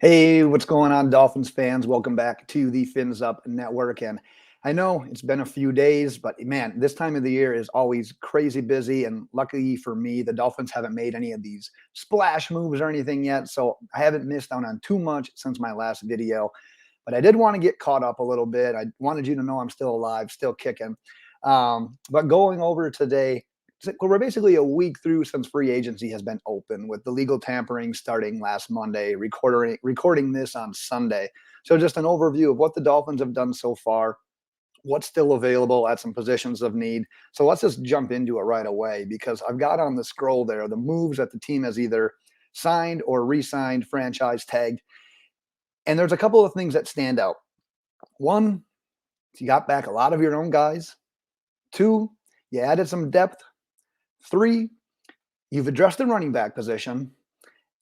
Hey, what's going on, Dolphins fans? Welcome back to the Fins Up Network. And I know it's been a few days, but man, this time of the year is always crazy busy. And luckily for me, the Dolphins haven't made any of these splash moves or anything yet. So I haven't missed out on too much since my last video. But I did want to get caught up a little bit. I wanted you to know I'm still alive, still kicking. But going over today, we're basically a week through since free agency has been open, with the legal tampering starting last Monday, recording this on Sunday. So just an overview of what the Dolphins have done so far, what's still available at some positions of need. So let's just jump into it right away, because I've got on the scroll there the moves that the team has either signed or re-signed, franchise tagged. And there's a couple of things that stand out. One, you got back a lot of your own guys. Two, you added some depth. Three, you've addressed the running back position.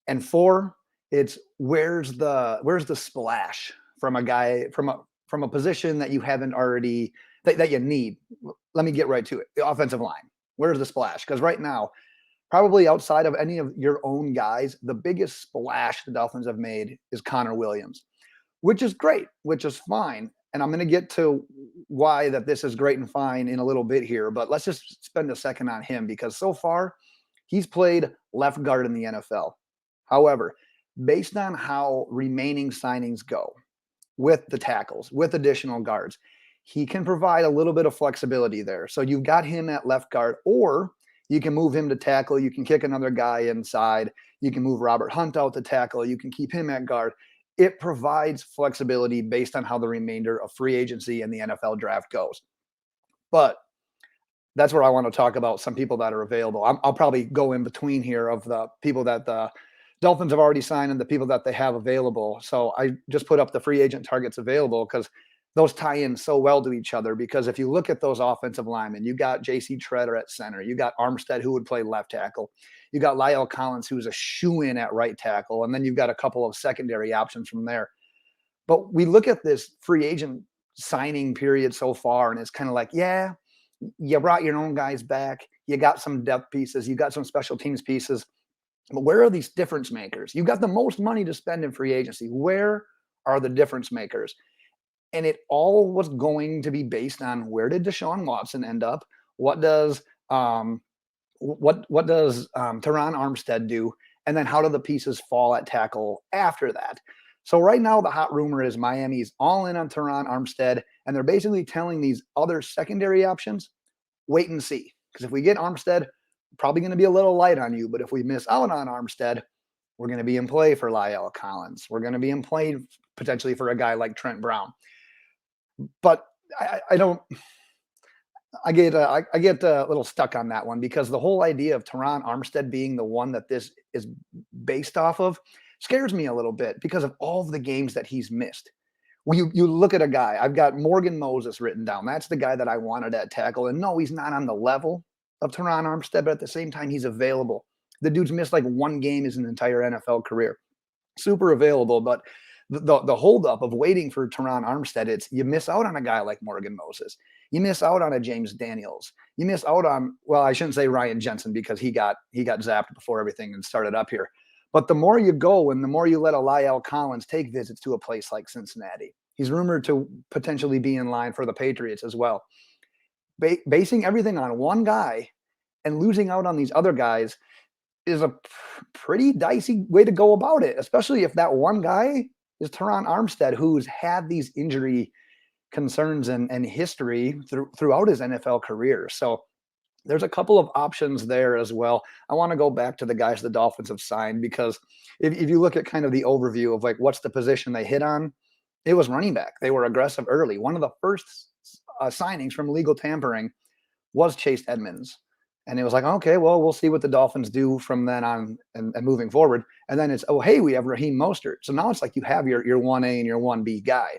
And four, it's where's the splash from a guy from a position that you haven't already that you need. Let me get right to it. The offensive line. Where's the splash? Because right now, probably outside of any of your own guys, the biggest splash the Dolphins have made is Connor Williams, which is great, which is fine. And I'm going to get to why that this is great and fine in a little bit here, but let's just spend a second on him, because so far he's played left guard in the NFL. However, based on how remaining signings go with the tackles, with additional guards, he can provide a little bit of flexibility there. So you've got him at left guard, or you can move him to tackle. You can kick another guy inside. You can move Robert Hunt out to tackle. You can keep him at guard. It provides flexibility based on how the remainder of free agency and the NFL draft goes. But that's where I want to talk about some people that are available. I'll probably go in between here of the people that the Dolphins have already signed and the people that they have available. So I just put up the free agent targets available because those tie in so well to each other. Because if you look at those offensive linemen, you got J.C. Tretter at center. You got Armstead, who would play left tackle. You got La'el Collins, who's a shoo-in at right tackle. And then you've got a couple of secondary options from there. But we look at this free agent signing period so far, and it's kind of like, yeah, you brought your own guys back. You got some depth pieces. You got some special teams pieces. But where are these difference makers? You got the most money to spend in free agency. Where are the difference makers? And it all was going to be based on, where did Deshaun Watson end up? What does Terron Armstead do? And then how do the pieces fall at tackle after that? So right now, the hot rumor is Miami's all in on Terron Armstead, and they're basically telling these other secondary options, wait and see. Because if we get Armstead, probably going to be a little light on you. But if we miss out on Armstead, we're going to be in play for La'el Collins. We're going to be in play potentially for a guy like Trent Brown. But I don't. I get a little stuck on that one, because the whole idea of Terron Armstead being the one that this is based off of scares me a little bit, because of all of the games that he's missed. Well, you look at a guy. I've got Morgan Moses written down. That's the guy that I wanted at tackle. And no, he's not on the level of Terron Armstead, but at the same time, he's available. The dude's missed like one game his entire NFL career. Super available, but the holdup of waiting for Terron Armstead, it's you miss out on a guy like Morgan Moses. You miss out on a James Daniels. You miss out on, well, I shouldn't say Ryan Jensen, because he got zapped before everything and started up here. But the more you go and the more you let a La'el Collins take visits to a place like Cincinnati, he's rumored to potentially be in line for the Patriots as well. Basing everything on one guy and losing out on these other guys is a pretty dicey way to go about it, especially if that one guy is Terron Armstead, who's had these injury concerns and history throughout his NFL career. So there's a couple of options there as well. I want to go back to the guys the Dolphins have signed, because if you look at kind of the overview of like what's the position they hit on, it was running back. They were aggressive early. One of the first signings from legal tampering was Chase Edmonds. And it was like, okay, well, we'll see what the Dolphins do from then on and moving forward. And then it's, oh, hey, we have Raheem Mostert. So now it's like you have your 1A and your 1B guy.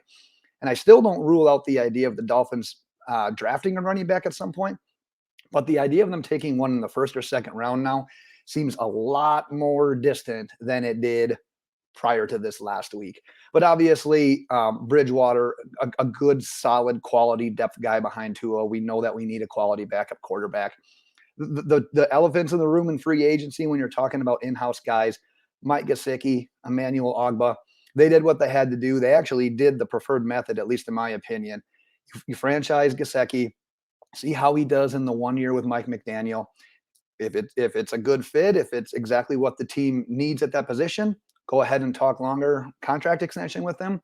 And I still don't rule out the idea of the Dolphins drafting a running back at some point. But the idea of them taking one in the first or second round now seems a lot more distant than it did prior to this last week. But obviously, Bridgewater, a good, solid, quality depth guy behind Tua. We know that we need a quality backup quarterback. The elephants in the room in free agency when you're talking about in-house guys, Mike Gesicki, Emmanuel Ogbah, they did what they had to do. They actually did the preferred method, at least in my opinion. You franchise Gesicki, see how he does in the 1 year with Mike McDaniel. If it's a good fit, if it's exactly what the team needs at that position, go ahead and talk longer contract extension with them.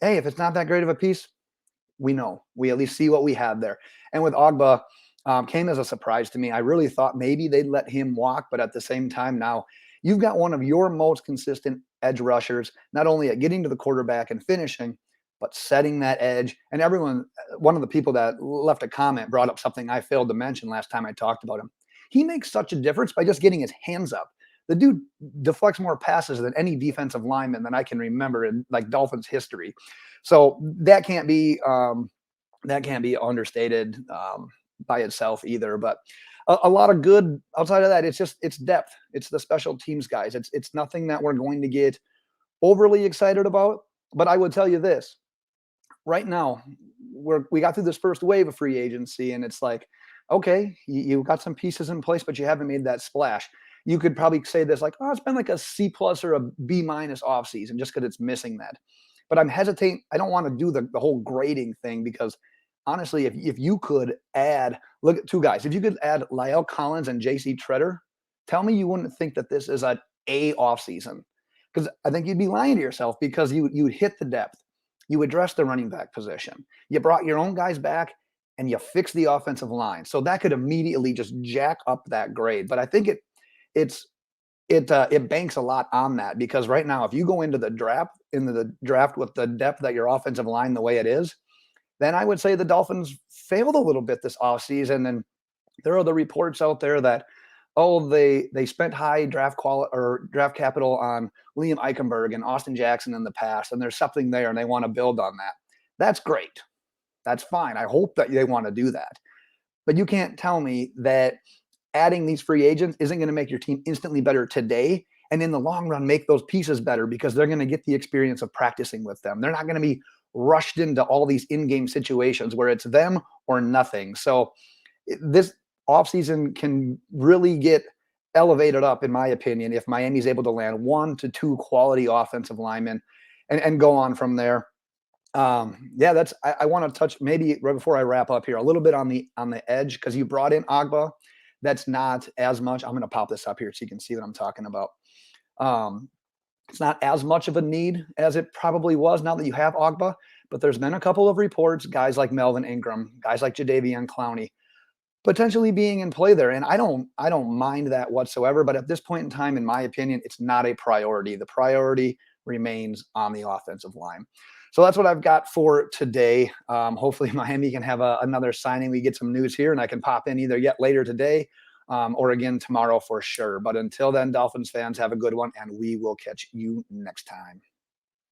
Hey, if it's not that great of a piece, we know. We at least see what we have there. And with Ogbah, came as a surprise to me. I really thought maybe they'd let him walk, but at the same time, now you've got one of your most consistent edge rushers, not only at getting to the quarterback and finishing, but setting that edge. And everyone, one of the people that left a comment brought up something I failed to mention last time I talked about him. He makes such a difference by just getting his hands up. The dude deflects more passes than any defensive lineman that I can remember in like Dolphins history. So that can't be understated by itself either. But a lot of good outside of that. It's depth. It's the special teams guys. It's nothing that we're going to get overly excited about. But I would tell you this right now, we got through this first wave of free agency, and it's like, okay, you got some pieces in place, but you haven't made that splash. You could probably say this like, oh, it's been like a C+ or a B- offseason just because it's missing that. But I'm hesitating. I don't want to do the whole grading thing because honestly, if you could add, look at two guys, if you could add La'el Collins and J.C. Tretter, tell me you wouldn't think that this is an A offseason. Because I think you'd be lying to yourself because you'd hit the depth. You address the running back position. You brought your own guys back and you fix the offensive line. So that could immediately just jack up that grade. But I think it banks a lot on that because right now, if you go into the draft with the depth that your offensive line the way it is, then I would say the Dolphins failed a little bit this offseason. And there are the reports out there that, oh, they spent high draft capital on Liam Eichenberg and Austin Jackson in the past, and there's something there and they want to build on that. That's great. That's fine. I hope that they want to do that. But you can't tell me that adding these free agents isn't going to make your team instantly better today and in the long run make those pieces better because they're going to get the experience of practicing with them. They're not going to be rushed into all these in-game situations where it's them or nothing. So this offseason can really get elevated up, in my opinion, if Miami's able to land 1 to 2 quality offensive linemen and go on from there. I want to touch maybe right before I wrap up here a little bit on the edge because you brought in Ogbah. That's not as much. I'm going to pop this up here so you can see what I'm talking about. It's not as much of a need as it probably was now that you have Ogbah, but there's been a couple of reports, guys like Melvin Ingram, guys like Jadeveon Clowney, potentially being in play there. And I don't mind that whatsoever. But at this point in time, in my opinion, it's not a priority. The priority remains on the offensive line. So that's what I've got for today. Hopefully Miami can have another signing. We get some news here and I can pop in either yet later today or again tomorrow for sure. But until then, Dolphins fans, have a good one and we will catch you next time.